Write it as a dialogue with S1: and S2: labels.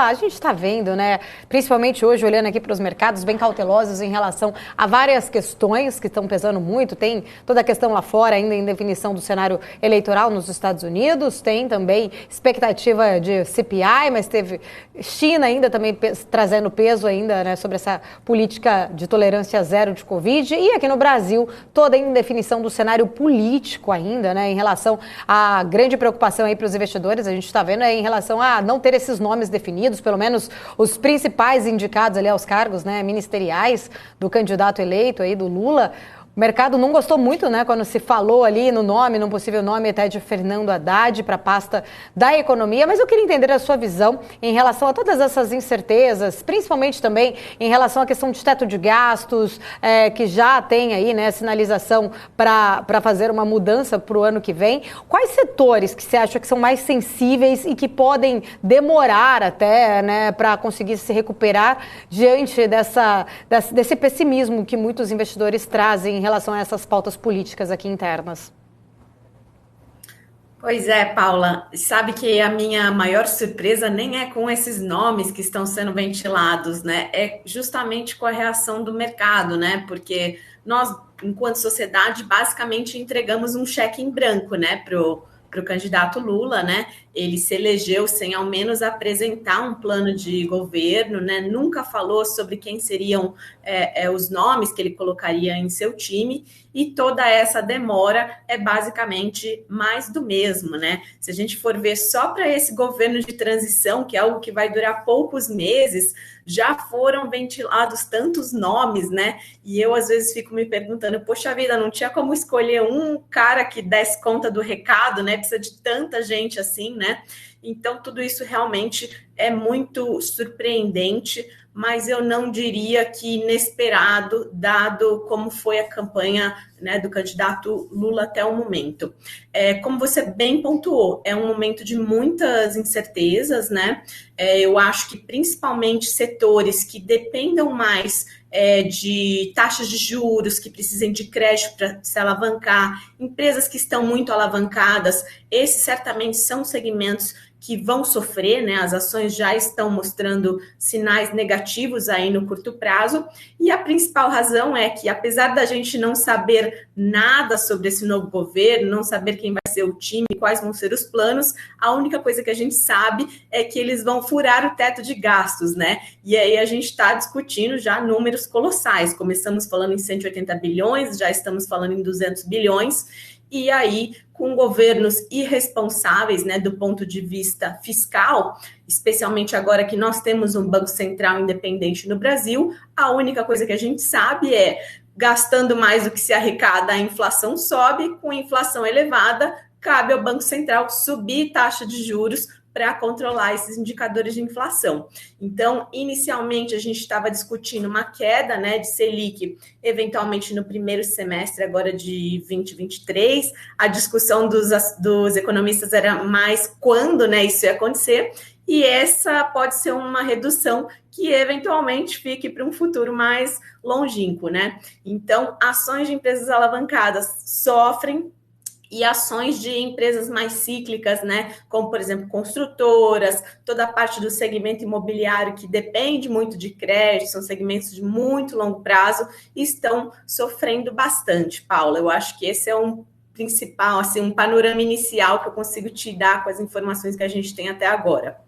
S1: A gente está vendo, né, principalmente hoje, olhando aqui para os mercados, bem cautelosos em relação a várias questões que estão pesando muito. Tem toda a questão lá fora, ainda em definição do cenário eleitoral nos Estados Unidos, tem também expectativa de CPI, mas teve China ainda também trazendo peso ainda, né, sobre essa política de tolerância zero de Covid. E aqui no Brasil, toda em definição do cenário político ainda, né, em relação à grande preocupação aí para os investidores, a gente está vendo aí em relação a não ter esses nomes definidos, pelo menos os principais indicados ali aos cargos, né, ministeriais do candidato eleito aí, do Lula. O mercado não gostou muito, né, quando se falou ali no nome, no possível nome até de Fernando Haddad para a pasta da economia, mas eu queria entender a sua visão em relação a todas essas incertezas, principalmente também em relação à questão de teto de gastos, que já tem aí, né, sinalização para fazer uma mudança para o ano que vem. Quais setores que você acha que são mais sensíveis e que podem demorar até, né, para conseguir se recuperar diante desse pessimismo que muitos investidores trazem em relação a essas pautas políticas aqui internas?
S2: Pois é, Paula, sabe que a minha maior surpresa nem é com esses nomes que estão sendo ventilados, né? É justamente com a reação do mercado, né? Porque nós, enquanto sociedade, basicamente entregamos um cheque em branco, né, pro candidato Lula, né? Ele se elegeu sem ao menos apresentar um plano de governo, né? Nunca falou sobre quem seriam os nomes que ele colocaria em seu time, e toda essa demora é basicamente mais do mesmo, né? Se a gente for ver só para esse governo de transição, que é algo que vai durar poucos meses, já foram ventilados tantos nomes, né? E eu, às vezes, fico me perguntando, poxa vida, não tinha como escolher um cara que desse conta do recado, né? Precisa de tanta gente assim, né? Então, tudo isso realmente é muito surpreendente, mas eu não diria que inesperado, dado como foi a campanha, né, do candidato Lula até o momento. Como você bem pontuou, é um momento de muitas incertezas, né? Eu acho que principalmente setores que dependam mais de taxas de juros, que precisem de crédito para se alavancar, empresas que estão muito alavancadas, esses certamente são segmentos que vão sofrer, né? As ações já estão mostrando sinais negativos aí no curto prazo, e a principal razão é que, apesar da gente não saber nada sobre esse novo governo, não saber quem vai ser o time, quais vão ser os planos, a única coisa que a gente sabe é que eles vão furar o teto de gastos, né? E aí a gente está discutindo já números colossais. Começamos falando em 180 bilhões, já estamos falando em 200 bilhões, e aí, com governos irresponsáveis, né, do ponto de vista fiscal, especialmente agora que nós temos um Banco Central independente no Brasil, a única coisa que a gente sabe é, gastando mais do que se arrecada, a inflação sobe, com inflação elevada, cabe ao Banco Central subir taxa de juros para controlar esses indicadores de inflação. Então, inicialmente, a gente estava discutindo uma queda, né, de Selic, eventualmente no primeiro semestre agora de 2023. A discussão dos economistas era mais quando, né, isso ia acontecer, e essa pode ser uma redução que eventualmente fique para um futuro mais longínquo, né? Então, ações de empresas alavancadas sofrem, e ações de empresas mais cíclicas, né, como, por exemplo, construtoras, toda a parte do segmento imobiliário que depende muito de crédito, são segmentos de muito longo prazo, estão sofrendo bastante, Paula. Eu acho que esse é um principal, assim, um panorama inicial que eu consigo te dar com as informações que a gente tem até agora.